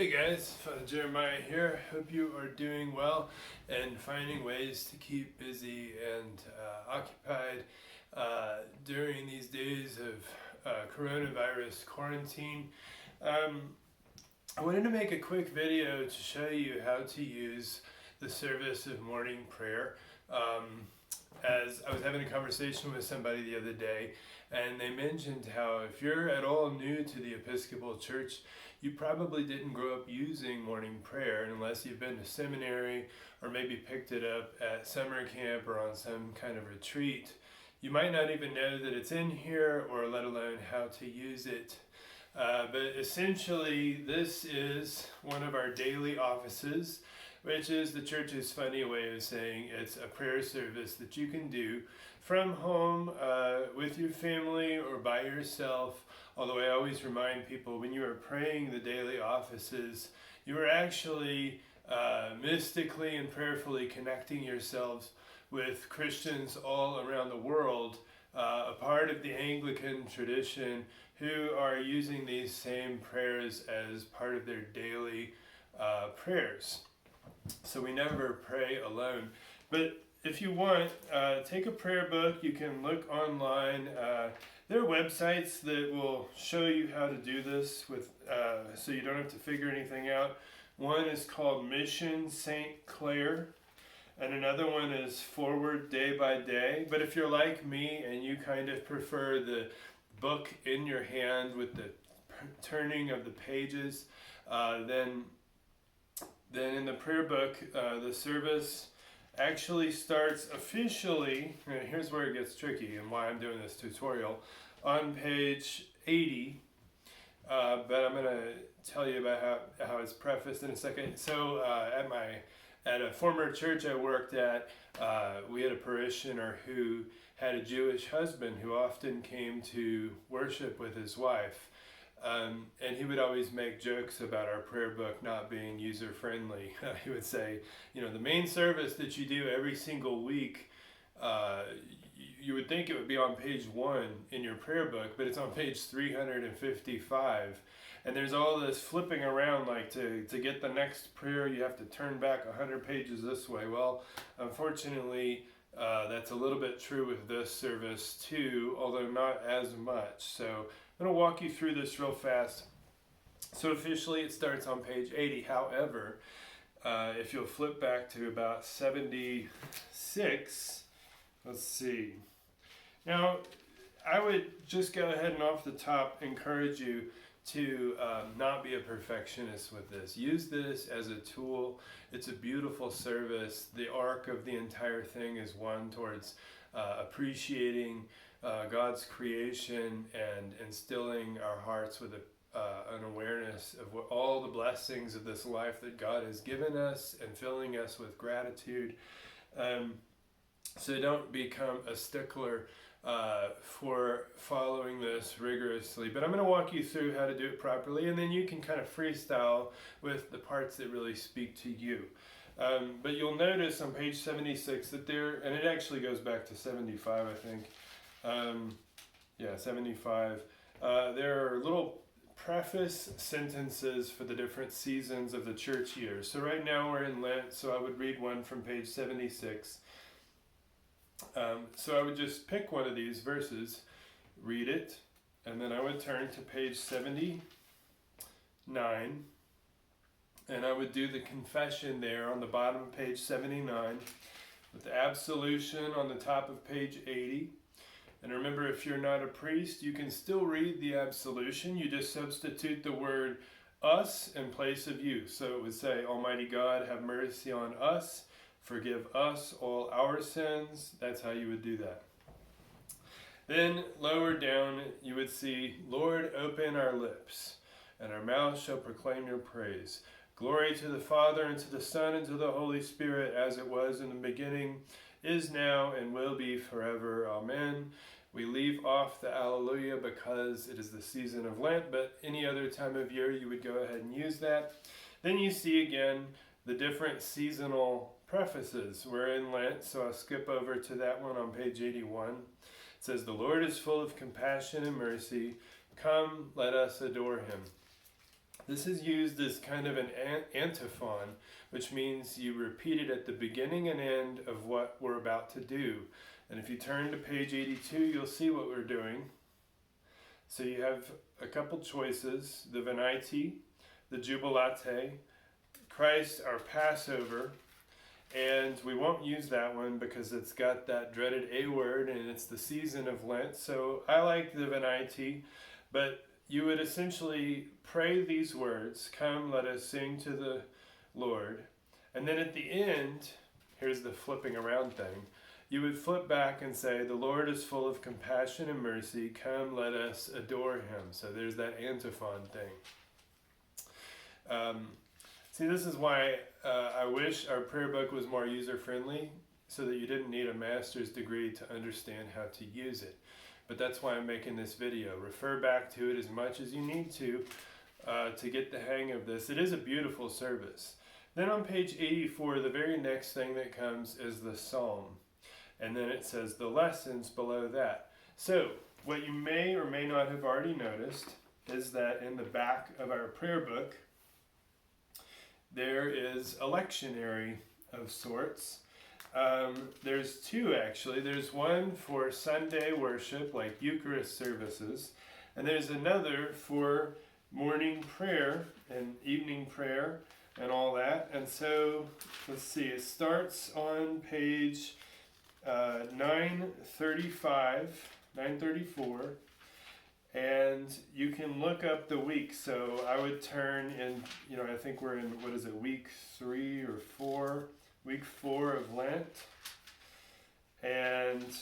Hey guys, Father Jeremiah here. Hope you are doing well and finding ways to keep busy and occupied during these days of coronavirus quarantine. I wanted to make a quick video to show you how to use the service of morning prayer. As I was having a conversation with somebody the other day, and they mentioned how if you're at all new to the Episcopal Church, you probably didn't grow up using morning prayer unless you've been to seminary or maybe picked it up at summer camp or on some kind of retreat. You might not even know that it's in here, or let alone how to use it. But essentially, this is one of our daily offices, which is the church's funny way of saying it's a prayer service that you can do from home with your family or by yourself. Although I always remind people, when you are praying the daily offices, you are actually mystically and prayerfully connecting yourselves with Christians all around the world, a part of the Anglican tradition, who are using these same prayers as part of their daily prayers. So we never pray alone. But if you want, take a prayer book. You can look online. There are websites that will show you how to do this with, so you don't have to figure anything out. One is called Mission St. Clair, and another one is Forward Day by Day. But if you're like me and you kind of prefer the book in your hand with the turning of the pages, then in the prayer book, the service actually starts officially, and here's where it gets tricky and why I'm doing this tutorial, on page 80, but I'm going to tell you about how it's prefaced in a second. So at a former church I worked at, we had a parishioner who had a Jewish husband who often came to worship with his wife. And he would always make jokes about our prayer book not being user-friendly. He would say, the main service that you do every single week, you would think it would be on page 1 in your prayer book, but it's on page 355. And there's all this flipping around, like to get the next prayer, you have to turn back 100 pages this way. Well, unfortunately, that's a little bit true with this service too, although not as much. So I'm going to walk you through this real fast. So officially it starts on page 80. However, if you'll flip back to about 76, let's see. Now, I would just go ahead and off the top encourage you to not be a perfectionist with this. Use this as a tool. It's a beautiful service. The arc of the entire thing is one towards appreciating God's creation and instilling our hearts with an awareness of all the blessings of this life that God has given us and filling us with gratitude. So don't become a stickler for following this rigorously. But I'm going to walk you through how to do it properly, and then you can kind of freestyle with the parts that really speak to you. But you'll notice on page 76 that and it actually goes back to 75, I think. 75. There are little preface sentences for the different seasons of the church year. So right now we're in Lent, so I would read one from page 76. So I would just pick one of these verses, read it, and then I would turn to page 79, and I would do the confession there on the bottom of page 79, with the absolution on the top of page 80. And remember, if you're not a priest, you can still read the absolution. You just substitute the word us in place of you. So it would say, Almighty God, have mercy on us. Forgive us all our sins. That's how you would do that. Then lower down, you would see, Lord, open our lips, and our mouths shall proclaim your praise. Glory to the Father, and to the Son, and to the Holy Spirit, as it was in the beginning, is now, and will be forever. Amen. We leave off the Alleluia because it is the season of Lent, but any other time of year you would go ahead and use that. Then you see again the different seasonal prefaces. We're in Lent, so I'll skip over to that one on page 81. It says, the Lord is full of compassion and mercy. Come, let us adore him. This is used as kind of an antiphon, which means you repeat it at the beginning and end of what we're about to do. And if you turn to page 82, you'll see what we're doing. So you have a couple choices: the Venite, the Jubilate, Christ our Passover. And we won't use that one because it's got that dreaded A word and it's the season of Lent. So I like the Venite, but you would essentially pray these words: "Come, let us sing to the Lord." And then at the end, here's the flipping around thing. You would flip back and say, "The Lord is full of compassion and mercy. Come, let us adore him." So there's that antiphon thing. See, this is why I wish our prayer book was more user-friendly, so that you didn't need a master's degree to understand how to use it. But that's why I'm making this video. Refer back to it as much as you need to get the hang of this. It is a beautiful service. Then on page 84, the very next thing that comes is the psalm. And then it says the lessons below that. So what you may or may not have already noticed is that in the back of our prayer book, there is a lectionary of sorts. There's two actually. There's one for Sunday worship, like Eucharist services, and there's another for morning prayer and evening prayer and all that. And so, let's see, it starts on page 934, and you can look up the week. So I would turn in, I think we're in, week 3 or 4? Week 4 of Lent. And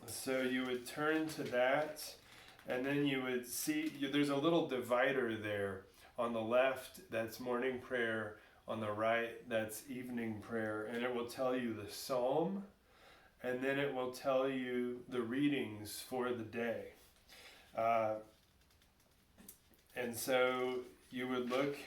so you would turn to that, and then you would see there's a little divider there. On the left, that's morning prayer. On the right, that's evening prayer. And it will tell you the psalm, and then it will tell you the readings for the day. And so you would look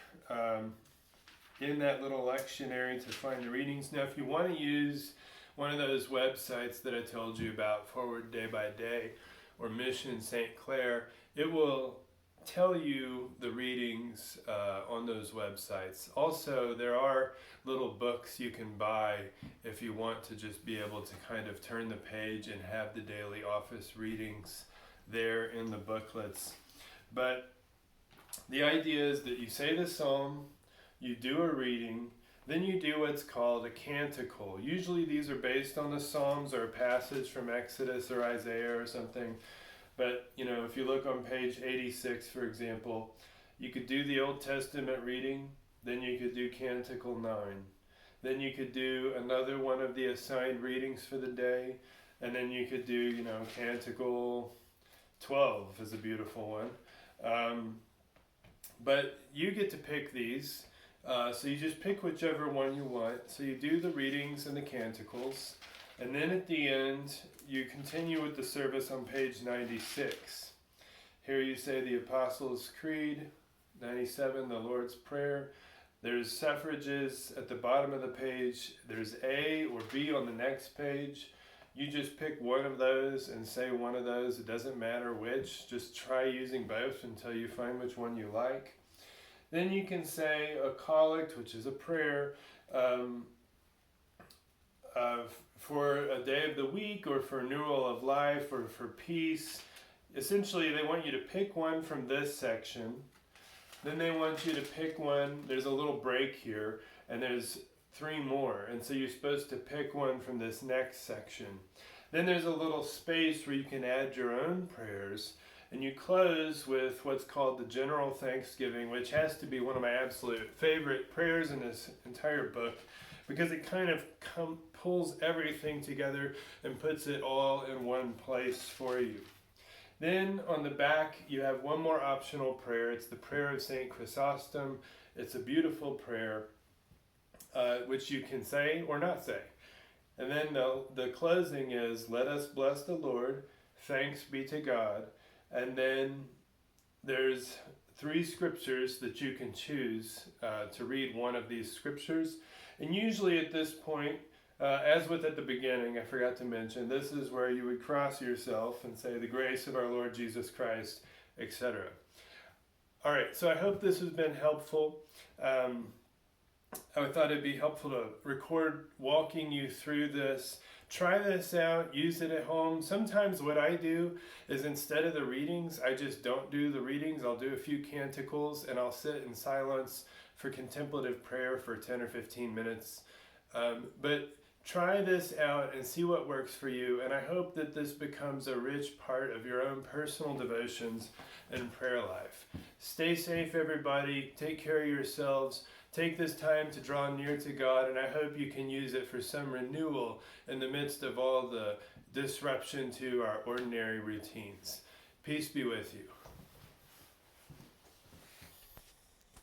in that little lectionary to find the readings. Now, if you want to use one of those websites that I told you about, Forward Day by Day or Mission St. Clair, it will tell you the readings on those websites. Also, there are little books you can buy if you want to just be able to kind of turn the page and have the daily office readings there in the booklets. But the idea is that you say the psalm, you do a reading, then you do what's called a canticle. Usually these are based on the Psalms or a passage from Exodus or Isaiah or something. But, if you look on page 86, for example, you could do the Old Testament reading, then you could do Canticle 9. Then you could do another one of the assigned readings for the day, and then you could do, Canticle 12 is a beautiful one. But you get to pick these. So you just pick whichever one you want. So you do the readings and the canticles. And then at the end, you continue with the service on page 96. Here you say the Apostles' Creed. 97, the Lord's Prayer. There's suffrages at the bottom of the page. There's A or B on the next page. You just pick one of those and say one of those. It doesn't matter which. Just try using both until you find which one you like. Then you can say a collect, which is a prayer, for a day of the week or for renewal of life or for peace. Essentially, they want you to pick one from this section. Then they want you to pick one. There's a little break here, and there's 3 more. And so you're supposed to pick one from this next section. Then there's a little space where you can add your own prayers. And you close with what's called the General Thanksgiving, which has to be one of my absolute favorite prayers in this entire book, because it kind of pulls everything together and puts it all in one place for you. Then on the back, you have one more optional prayer. It's the prayer of St. Chrysostom. It's a beautiful prayer, which you can say or not say. And then the closing is, "Let us bless the Lord, thanks be to God." And then there's 3 scriptures that you can choose to read one of these scriptures. And usually at this point, as with at the beginning, I forgot to mention, this is where you would cross yourself and say, "The grace of our Lord Jesus Christ," etc. All right, so I hope this has been helpful. I thought it'd be helpful to record walking you through this. Try this out, use it at home. Sometimes what I do is instead of the readings, I just don't do the readings. I'll do a few canticles and I'll sit in silence for contemplative prayer for 10 or 15 minutes. But try this out and see what works for you. And I hope that this becomes a rich part of your own personal devotions and prayer life. Stay safe, everybody. Take care of yourselves. Take this time to draw near to God, and I hope you can use it for some renewal in the midst of all the disruption to our ordinary routines. Peace be with you.